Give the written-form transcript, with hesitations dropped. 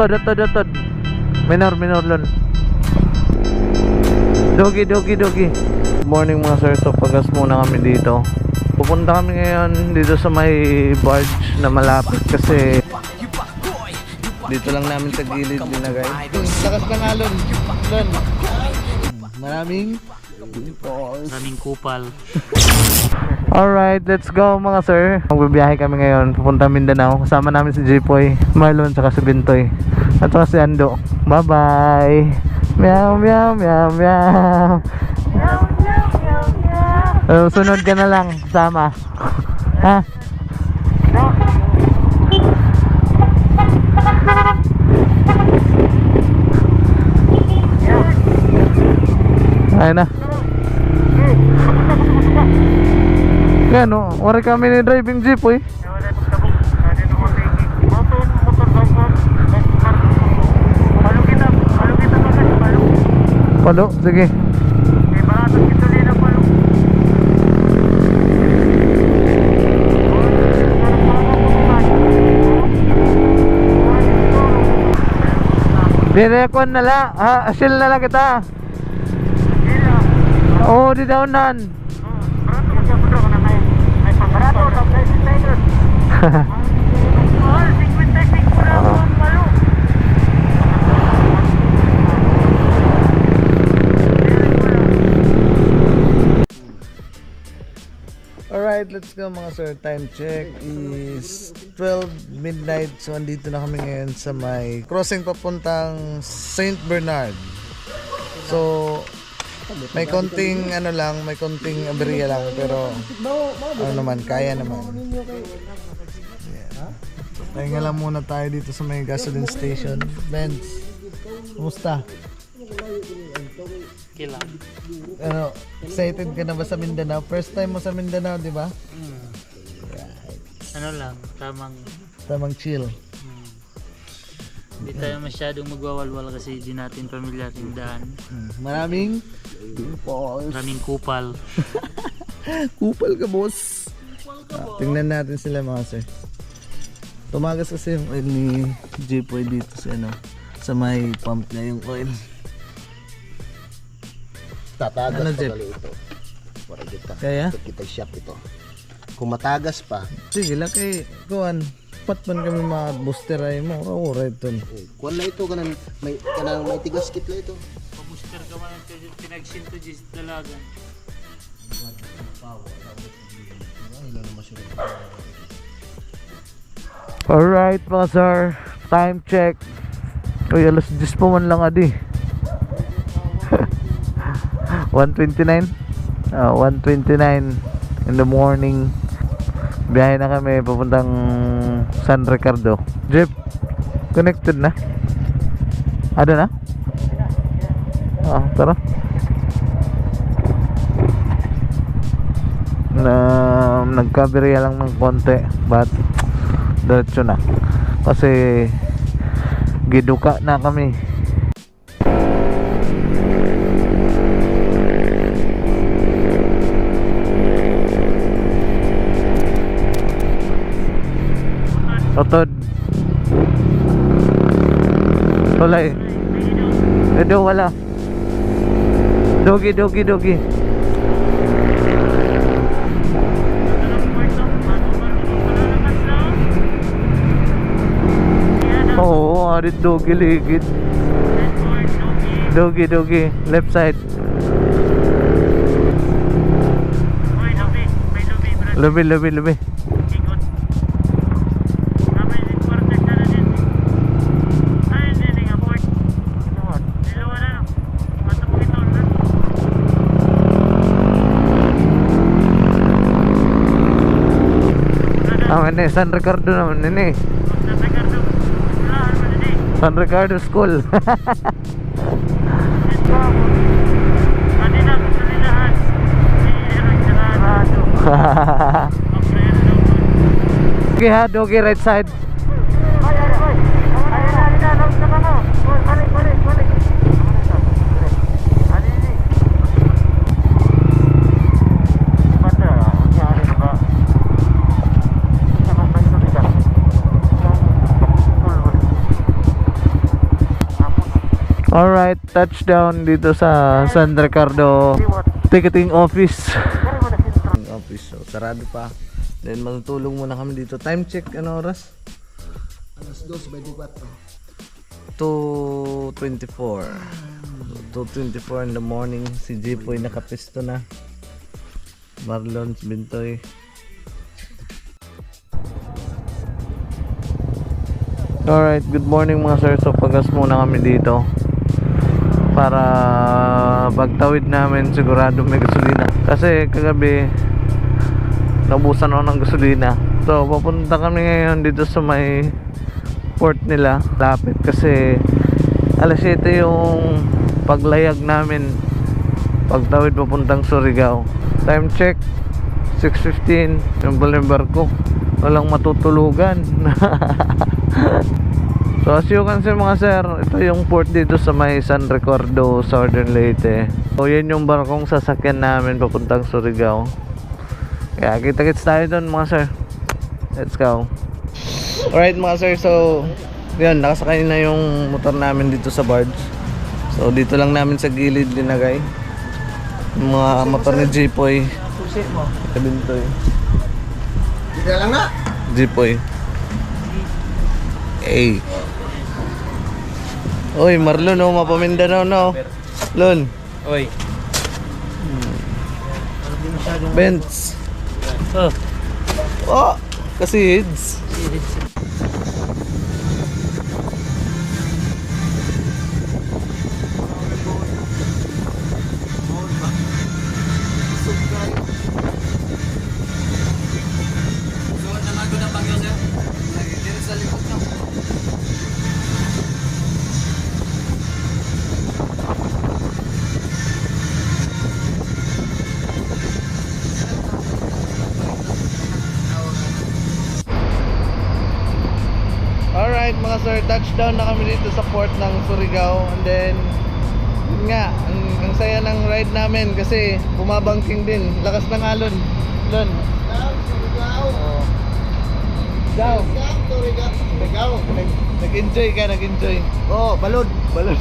Otod. Minor lon. Dogi. Good morning mga sir. So pagas muna kami dito. Pupunta kami ngayon dito sa may barge na malapit kasi dito lang namin sa gilid nilagay. Lakas ka nga lon. Maraming kupal. Alright, let's go mga sir. Magbibiyahe kami ngayon pupunta Mindanao. Kasama namin si Jipoy, Marlon, saka si Bintoy at saka si Ando. Bye bye. Meow. Sunod ka na lang sama. Ha? Ayun na. Yan o, wala kami ni driving jeep eh. Palo, sige. Direkon na lang, asil na lang kita. Oo, di daunan. Alright, let's go mga sir. Time check is 12 midnight. So andito na kami ngayon sa may crossing papuntang St. Bernard. So may konting may konting aberya lang pero naman, kaya naman. Yeah. Pahinga lang muna tayo dito sa may gasoline station. Benz, kumusta? Kailan? Excited ka na ba sa Mindanao? First time mo sa Mindanao, di ba? Right. Ano lang, tamang chill. Hindi tayo masyadong magwawalwal kasi di natin pamilyar yung daan. Maraming kupal. Kupal ka, boss. Tingnan natin sila mga sir. Tumagas kasi yung oil ni Jipoy dito sa may pump niya yung oil. Tatagas ano, pa gali ito. Para Kaya? kita shop ito. Kung matagas pa, sige lang kay kuan. Patman kami mga booster ay mo. Ora ito. kuwan na ito kanang may tigas kit la ito. Pamuster ka man pinagsinto dito dalagan. Alright mga sir, time check. Uy, alas 10 pa man lang adi. 1:29 in the morning. Biyahe na kami papuntang San Ricardo. Jeep, connected na? Ada na? Tara. Nagkaberya lang ng konti but diretso na kasi giduka na kami. Otod tulay edo wala dogi oo arit dogi ligid dogi left side lubi ini San Ricardo naman ini. San Ricardo School. Okay ha, dogi right side. Alright, touchdown dito sa San Ricardo ticketing office. So, sarado pa. Then matutulog muna kami dito. Time check, ano oras? Alas 2:24. 2:24. 2:24 in the morning. Si Jipoy nakapisto na. Marlon, Bintoy. Alright, good morning mga sir. So pagas muna kami dito para pagtawid namin sigurado may gasolina. Kasi kagabi naubusan ako ng gasolina. So papunta kami ngayon dito sa may port nila. Lapit kasi alas 7 yung paglayag namin pagtawid papuntang Surigao. Time check 6:15. Yung barko walang matutulugan. So as you can see mga sir, ito yung port dito sa may San Ricardo, Southern Leyte. So yan yung barkong sasakyan namin papuntang Surigao. Kaya kita-kits tayo doon mga sir. Let's go. Alright mga sir, so yun, nakasakay na yung motor namin dito sa barge. So dito lang namin sa gilid dinagay yung mga motor ni Jipoy. Kabintoy. Dito lang na. Jipoy. Hey. Oy, Marlon, oh, Mapamindanao no. Lon. Oy. Benz. Oh. Oh, kasi heads. Alright mga sir, touchdown na kami dito sa port ng Surigao. And then yun nga, ang saya ng ride namin kasi bumabangking din. Lakas ng alon. Lon. Oh. Daw. Nag-enjoy ka, nag-enjoy. Oh, balod. Balon.